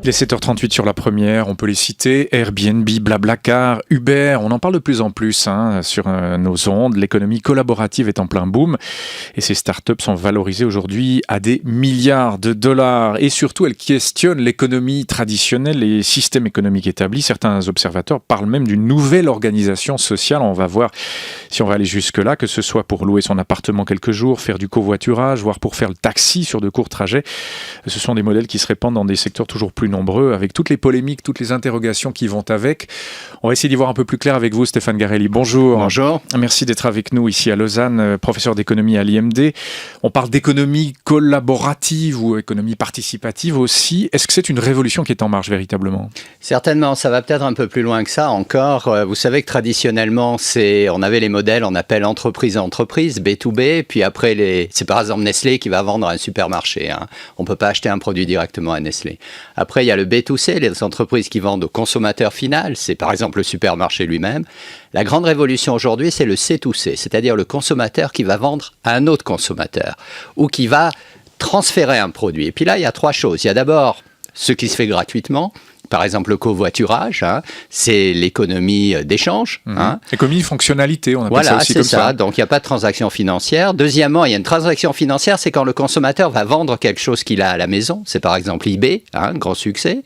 Il est 7h38 sur la première, on peut les citer, Airbnb, Blablacar, Uber, on en parle de plus en plus sur nos ondes. L'économie collaborative est en plein boom et ces startups sont valorisées aujourd'hui à des milliards de dollars. Et surtout, elles questionnent l'économie traditionnelle et les systèmes économiques établis. Certains observateurs parlent même d'une nouvelle organisation sociale. On va voir si on va aller jusque-là, que ce soit pour louer son appartement quelques jours, faire du covoiturage, voire pour faire le taxi sur de courts trajets. Ce sont des modèles qui se répandent dans des secteurs toujours plus nombreux, avec toutes les polémiques, toutes les interrogations qui vont avec. On va essayer d'y voir un peu plus clair avec vous, Stéphane Garelli. Bonjour. Bonjour. Merci d'être avec nous ici à Lausanne, professeur d'économie à l'IMD. On parle d'économie collaborative ou économie participative aussi. Est-ce que c'est une révolution qui est en marche véritablement ? Certainement, ça va peut-être un peu plus loin que ça encore. Vous savez que traditionnellement, on avait les modèles, on appelle entreprise à entreprise, B2B, puis après, c'est par exemple Nestlé qui va vendre à un supermarché. On ne peut pas acheter un produit directement à Nestlé. Après, il y a le B2C, les entreprises qui vendent au consommateur final, c'est par exemple le supermarché lui-même. La grande révolution aujourd'hui, c'est le C2C, c'est-à-dire le consommateur qui va vendre à un autre consommateur ou qui va transférer un produit. Et puis là, il y a trois choses. Il y a d'abord ce qui se fait gratuitement. Par exemple, le covoiturage, c'est l'économie d'échange. Économie fonctionnalité, on appelle ça aussi comme ça. Voilà, c'est ça. Donc, il n'y a pas de transaction financière. Deuxièmement, il y a une transaction financière, c'est quand le consommateur va vendre quelque chose qu'il a à la maison. C'est par exemple eBay, grand succès.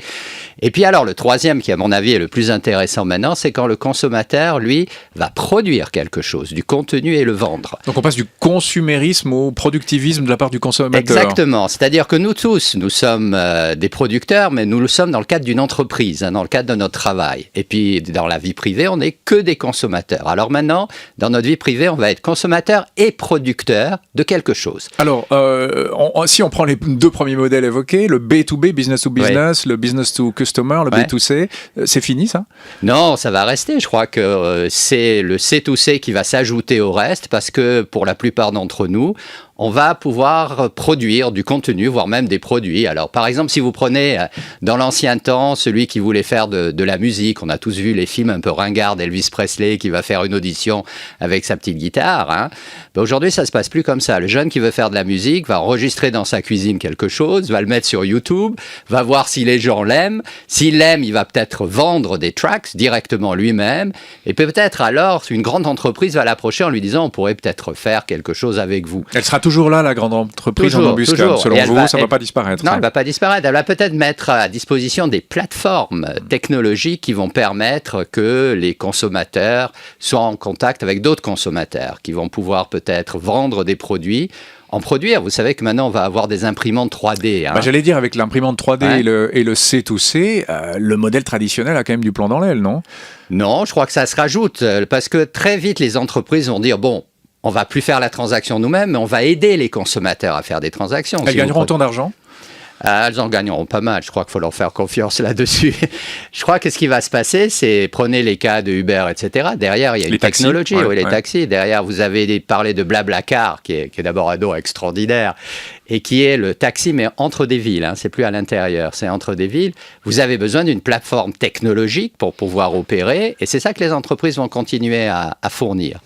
Et puis alors, le troisième, qui à mon avis est le plus intéressant maintenant, c'est quand le consommateur, lui, va produire quelque chose, du contenu et le vendre. Donc, on passe du consumérisme au productivisme de la part du consommateur. Exactement. C'est-à-dire que nous tous, nous sommes des producteurs, mais nous le sommes dans le cadre d'une entreprise, dans le cadre de notre travail. Et puis, dans la vie privée, on n'est que des consommateurs. Alors maintenant, dans notre vie privée, on va être consommateur et producteur de quelque chose. Alors, si on prend les deux premiers modèles évoqués, le B2B, business to business, le business to customer, le B2C, c'est fini ça ? Non, ça va rester. Je crois que c'est le C2C qui va s'ajouter au reste parce que pour la plupart d'entre nous, on va pouvoir produire du contenu, voire même des produits. Alors, par exemple, si vous prenez dans l'ancien temps celui qui voulait faire de la musique, on a tous vu les films un peu ringards d'Elvis Presley qui va faire une audition avec sa petite guitare. Aujourd'hui, ça ne se passe plus comme ça. Le jeune qui veut faire de la musique va enregistrer dans sa cuisine quelque chose, va le mettre sur YouTube, va voir si les gens l'aiment. S'il l'aime, il va peut-être vendre des tracks directement lui-même. Et peut-être alors, une grande entreprise va l'approcher en lui disant « on pourrait peut-être faire quelque chose avec vous ». Elle sera toujours là, la grande entreprise en embuscade. Selon vous, ça ne va pas disparaître. Non, elle ne va pas disparaître. Elle va peut-être mettre à disposition des plateformes technologiques qui vont permettre que les consommateurs soient en contact avec d'autres consommateurs, qui vont pouvoir peut-être vendre des produits. En produire, vous savez que maintenant on va avoir des imprimantes 3D. J'allais dire, avec l'imprimante 3D et le C2C, le modèle traditionnel a quand même du plomb dans l'aile, non ? Non, je crois que ça se rajoute, parce que très vite les entreprises vont dire, bon, on va plus faire la transaction nous-mêmes, mais on va aider les consommateurs à faire des transactions. Elles gagneront autant d'argent ? Elles en gagneront pas mal. Je crois qu'il faut leur faire confiance là-dessus. Je crois que ce qui va se passer, c'est, prenez les cas de Uber, etc. Derrière, il y a une technologie, les taxis. Derrière, vous avez parlé de Blablacar, qui est d'abord un nom extraordinaire, et qui est le taxi, mais entre des villes. C'est plus à l'intérieur, c'est entre des villes. Vous avez besoin d'une plateforme technologique pour pouvoir opérer, et c'est ça que les entreprises vont continuer à fournir.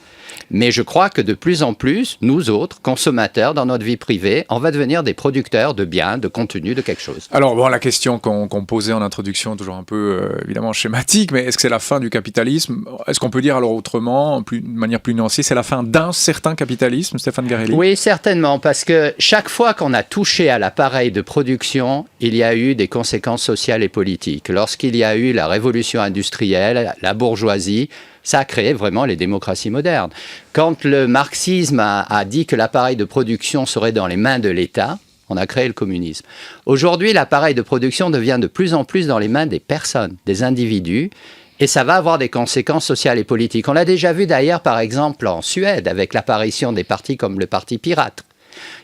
Mais je crois que de plus en plus, nous autres, consommateurs, dans notre vie privée, on va devenir des producteurs de biens, de contenu, de quelque chose. Alors, la question qu'on posait en introduction, toujours un peu, évidemment, schématique, mais est-ce que c'est la fin du capitalisme ? Est-ce qu'on peut dire, alors autrement, de manière plus nuancée, c'est la fin d'un certain capitalisme, Stéphane Garelli ? Oui, certainement, parce que chaque fois qu'on a touché à l'appareil de production, il y a eu des conséquences sociales et politiques. Lorsqu'il y a eu la révolution industrielle, la bourgeoisie, ça a créé vraiment les démocraties modernes. Quand le marxisme a dit que l'appareil de production serait dans les mains de l'État, on a créé le communisme. Aujourd'hui, l'appareil de production devient de plus en plus dans les mains des personnes, des individus, et ça va avoir des conséquences sociales et politiques. On l'a déjà vu d'ailleurs, par exemple, en Suède, avec l'apparition des partis comme le Parti pirate.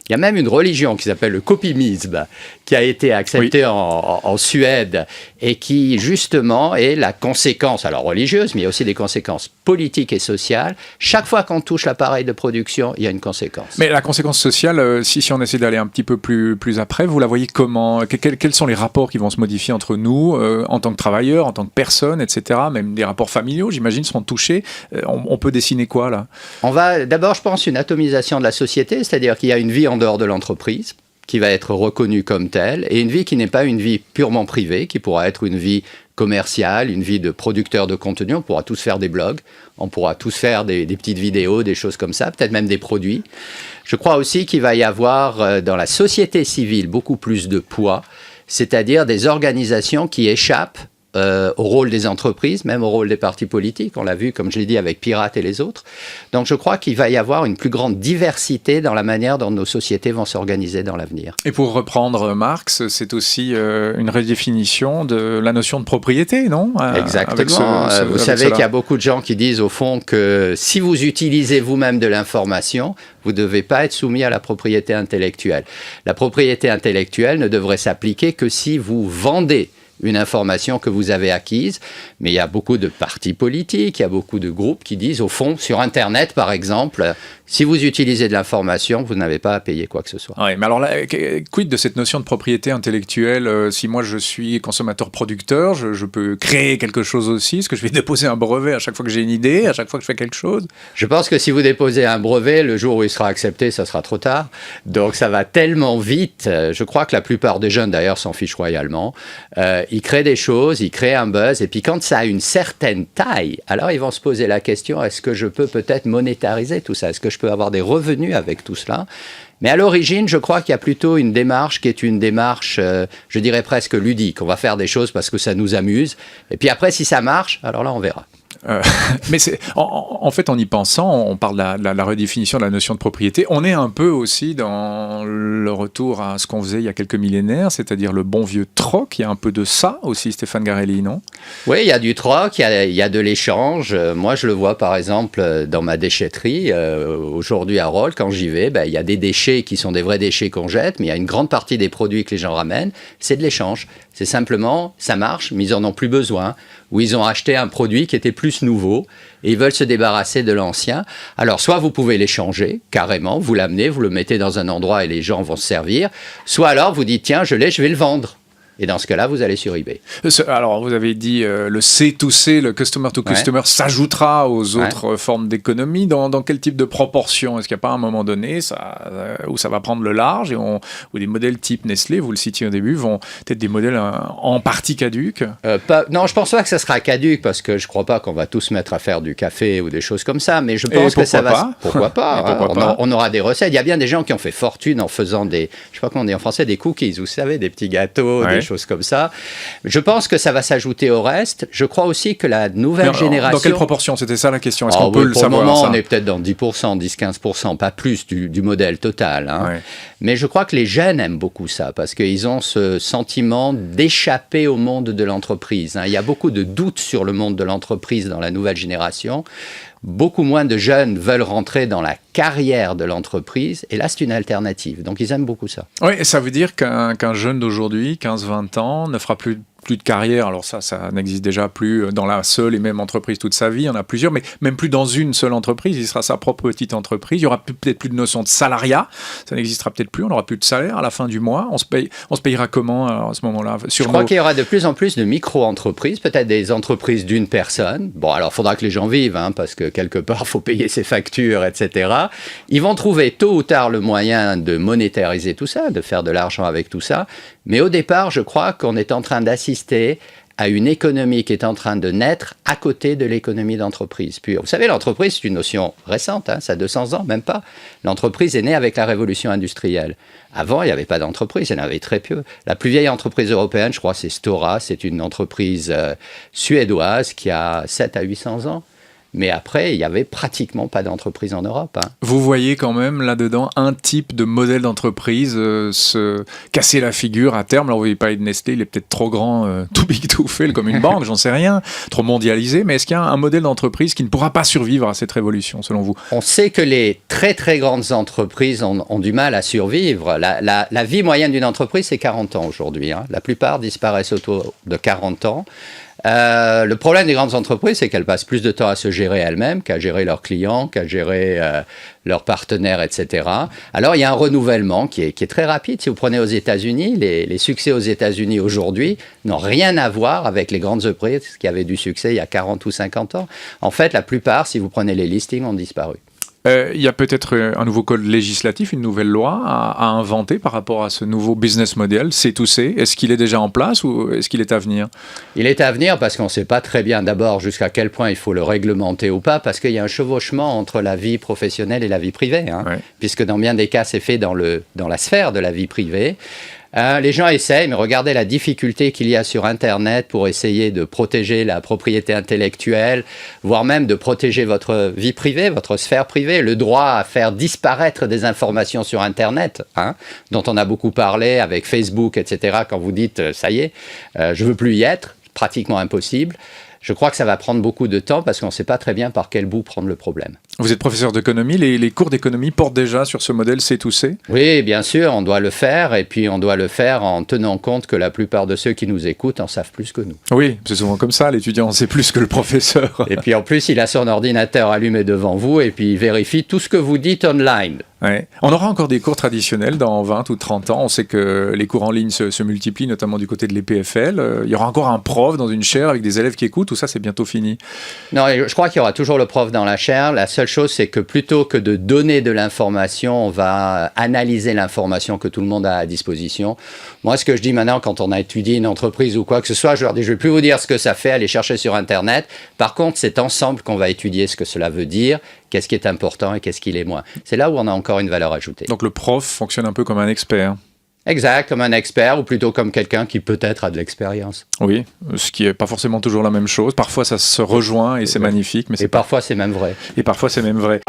Il y a même une religion qui s'appelle le copimisme, qui a été acceptée en Suède et qui, justement, est la conséquence, alors religieuse, mais il y a aussi des conséquences politiques et sociales. Chaque fois qu'on touche l'appareil de production, il y a une conséquence. Mais la conséquence sociale, si on essaie d'aller un petit peu plus après, vous la voyez comment ? Quels sont les rapports qui vont se modifier entre nous, en tant que travailleurs, en tant que personnes, etc. Même des rapports familiaux, j'imagine, seront touchés. On peut dessiner quoi, là ? On va, d'abord, je pense, une atomisation de la société, c'est-à-dire qu'il y a une vie en dehors de l'entreprise. qui va être reconnue comme telle, et une vie qui n'est pas une vie purement privée, qui pourra être une vie commerciale, une vie de producteur de contenu. On pourra tous faire des blogs, on pourra tous faire des petites vidéos, des choses comme ça, peut-être même des produits. Je crois aussi qu'il va y avoir dans la société civile beaucoup plus de poids, c'est-à-dire des organisations qui échappent au rôle des entreprises, même au rôle des partis politiques. On l'a vu, comme je l'ai dit, avec Pirate et les autres. Donc je crois qu'il va y avoir une plus grande diversité dans la manière dont nos sociétés vont s'organiser dans l'avenir. Et pour reprendre Marx, c'est aussi une redéfinition de la notion de propriété, non ? Exactement. Vous savez qu'il y a beaucoup de gens qui disent au fond que si vous utilisez vous-même de l'information, vous ne devez pas être soumis à la propriété intellectuelle. La propriété intellectuelle ne devrait s'appliquer que si vous vendez une information que vous avez acquise, mais il y a beaucoup de partis politiques, il y a beaucoup de groupes qui disent, au fond, sur Internet, par exemple, si vous utilisez de l'information, vous n'avez pas à payer quoi que ce soit. Oui, mais alors là, quid de cette notion de propriété intellectuelle ? Si moi je suis consommateur-producteur, je peux créer quelque chose aussi. Est-ce que je vais déposer un brevet à chaque fois que j'ai une idée, à chaque fois que je fais quelque chose ? Je pense que si vous déposez un brevet, le jour où il sera accepté, ça sera trop tard. Donc ça va tellement vite. Je crois que la plupart des jeunes, d'ailleurs, s'en fichent royalement. Ils créent des choses, ils créent un buzz, et puis quand ça a une certaine taille, alors ils vont se poser la question, est-ce que je peux peut-être monétariser tout ça ? Est-ce que je peux avoir des revenus avec tout cela ? Mais à l'origine, je crois qu'il y a plutôt une démarche qui est une démarche, je dirais presque ludique. On va faire des choses parce que ça nous amuse, et puis après, si ça marche, alors là, on verra. Mais en fait, en y pensant, on parle de la redéfinition de la notion de propriété. On est un peu aussi dans le retour à ce qu'on faisait il y a quelques millénaires, c'est-à-dire le bon vieux troc. Il y a un peu de ça aussi, Stéphane Garelli, non ? Oui, il y a du troc, il y a de l'échange. Moi, je le vois par exemple dans ma déchetterie. Aujourd'hui à Rolle, quand j'y vais, il y a des déchets qui sont des vrais déchets qu'on jette, mais il y a une grande partie des produits que les gens ramènent, c'est de l'échange. C'est simplement, ça marche, mais ils n'en ont plus besoin. Ou ils ont acheté un produit qui était plus nouveau et ils veulent se débarrasser de l'ancien. Alors, soit vous pouvez l'échanger carrément, vous l'amenez, vous le mettez dans un endroit et les gens vont se servir. Soit alors, vous dites, tiens, je l'ai, je vais le vendre. Et dans ce cas-là, vous allez sur eBay. Alors, vous avez dit le C2C, le customer to customer, s'ajoutera aux autres formes d'économie. Dans quel type de proportion ? Est-ce qu'il n'y a pas un moment donné où ça va prendre le large où des modèles type Nestlé, vous le citiez au début, vont être des modèles en partie caduques ? Non, je ne pense pas que ça sera caduque parce que je ne crois pas qu'on va tous se mettre à faire du café ou des choses comme ça. Mais je pense que ça va. Pourquoi pas, on aura des recettes. Il y a bien des gens qui ont fait fortune en faisant des, je ne sais pas comment on dit en français, des cookies, vous savez, des petits gâteaux, des choses comme ça. Je pense que ça va s'ajouter au reste. Je crois aussi que la nouvelle génération... Dans quelle proportion ? C'était ça la question. Est-ce qu'on peut le savoir ? Pour le moment, on est peut-être dans 10%, 10-15%, pas plus du modèle total. Mais je crois que les jeunes aiment beaucoup ça parce qu'ils ont ce sentiment d'échapper au monde de l'entreprise. Il y a beaucoup de doutes sur le monde de l'entreprise dans la nouvelle génération. Beaucoup moins de jeunes veulent rentrer dans la carrière de l'entreprise, et là, c'est une alternative. Donc, ils aiment beaucoup ça. Oui, et ça veut dire qu'un jeune d'aujourd'hui, 15-20 ans, ne fera plus de carrière. Alors ça n'existe déjà plus dans la seule et même entreprise toute sa vie. Il y en a plusieurs, mais même plus dans une seule entreprise. Il sera sa propre petite entreprise. Il y aura peut-être plus de notion de salariat. Ça n'existera peut-être plus. On n'aura plus de salaire à la fin du mois. On se payera comment alors, à ce moment-là ? Je crois qu'il y aura de plus en plus de micro-entreprises, peut-être des entreprises d'une personne. Bon, alors il faudra que les gens vivent, parce que quelque part, il faut payer ses factures, etc. Ils vont trouver tôt ou tard le moyen de monétariser tout ça, de faire de l'argent avec tout ça. Mais au départ, je crois qu'on est en train d'assister à une économie qui est en train de naître à côté de l'économie d'entreprise. Puis, vous savez, l'entreprise, c'est une notion récente, ça a 200 ans, même pas. L'entreprise est née avec la révolution industrielle. Avant, il n'y avait pas d'entreprise, il y en avait très peu. La plus vieille entreprise européenne, je crois, c'est Stora, c'est une entreprise suédoise qui a 7 à 800 ans. Mais après, il n'y avait pratiquement pas d'entreprise en Europe. Vous voyez quand même là-dedans un type de modèle d'entreprise se casser la figure à terme. Alors vous voyez parler de Nestlé, il est peut-être trop grand, too big to fail comme une banque, j'en sais rien, trop mondialisé. Mais est-ce qu'il y a un modèle d'entreprise qui ne pourra pas survivre à cette révolution, selon vous ? On sait que les très très grandes entreprises ont du mal à survivre. La vie moyenne d'une entreprise, c'est 40 ans aujourd'hui. La plupart disparaissent autour de 40 ans. Le problème des grandes entreprises, c'est qu'elles passent plus de temps à se gérer elles-mêmes qu'à gérer leurs clients, qu'à gérer leurs partenaires, etc. Alors, il y a un renouvellement qui est très rapide. Si vous prenez aux États-Unis, les succès aux États-Unis aujourd'hui n'ont rien à voir avec les grandes entreprises qui avaient du succès il y a 40 ou 50 ans. En fait, la plupart, si vous prenez les listings, ont disparu. Il y a peut-être un nouveau code législatif, une nouvelle loi à inventer par rapport à ce nouveau business model, C2C. Est-ce qu'il est déjà en place ou est-ce qu'il est à venir? Il est à venir parce qu'on ne sait pas très bien d'abord jusqu'à quel point il faut le réglementer ou pas, parce qu'il y a un chevauchement entre la vie professionnelle et la vie privée, Ouais. puisque dans bien des cas, c'est fait dans la sphère de la vie privée. Les gens essayent, mais regardez la difficulté qu'il y a sur Internet pour essayer de protéger la propriété intellectuelle, voire même de protéger votre vie privée, votre sphère privée, le droit à faire disparaître des informations sur Internet, dont on a beaucoup parlé avec Facebook, etc., quand vous dites « ça y est, je ne veux plus y être », pratiquement impossible. Je crois que ça va prendre beaucoup de temps parce qu'on ne sait pas très bien par quel bout prendre le problème. Vous êtes professeur d'économie, les cours d'économie portent déjà sur ce modèle C2C? Oui, bien sûr, on doit le faire et puis on doit le faire en tenant compte que la plupart de ceux qui nous écoutent en savent plus que nous. Oui, c'est souvent comme ça, l'étudiant en sait plus que le professeur. Et puis en plus, il a son ordinateur allumé devant vous et puis il vérifie tout ce que vous dites online. Ouais. On aura encore des cours traditionnels dans 20 ou 30 ans. On sait que les cours en ligne se multiplient, notamment du côté de l'EPFL. Il y aura encore un prof dans une chaire avec des élèves qui écoutent. Tout ça, c'est bientôt fini. Non, je crois qu'il y aura toujours le prof dans la chaire. La seule chose, c'est que plutôt que de donner de l'information, on va analyser l'information que tout le monde a à disposition. Moi, ce que je dis maintenant, quand on a étudié une entreprise ou quoi que ce soit, je leur dis, je ne vais plus vous dire ce que ça fait, allez chercher sur Internet. Par contre, c'est ensemble qu'on va étudier ce que cela veut dire, qu'est-ce qui est important et qu'est-ce qui l'est moins. C'est là où on a encore une valeur ajoutée. Donc le prof fonctionne un peu comme un expert. Exact, comme un expert ou plutôt comme quelqu'un qui peut-être a de l'expérience. Oui, ce qui n'est pas forcément toujours la même chose. Parfois ça se rejoint et c'est magnifique. Mais et parfois c'est même vrai. Et parfois c'est même vrai.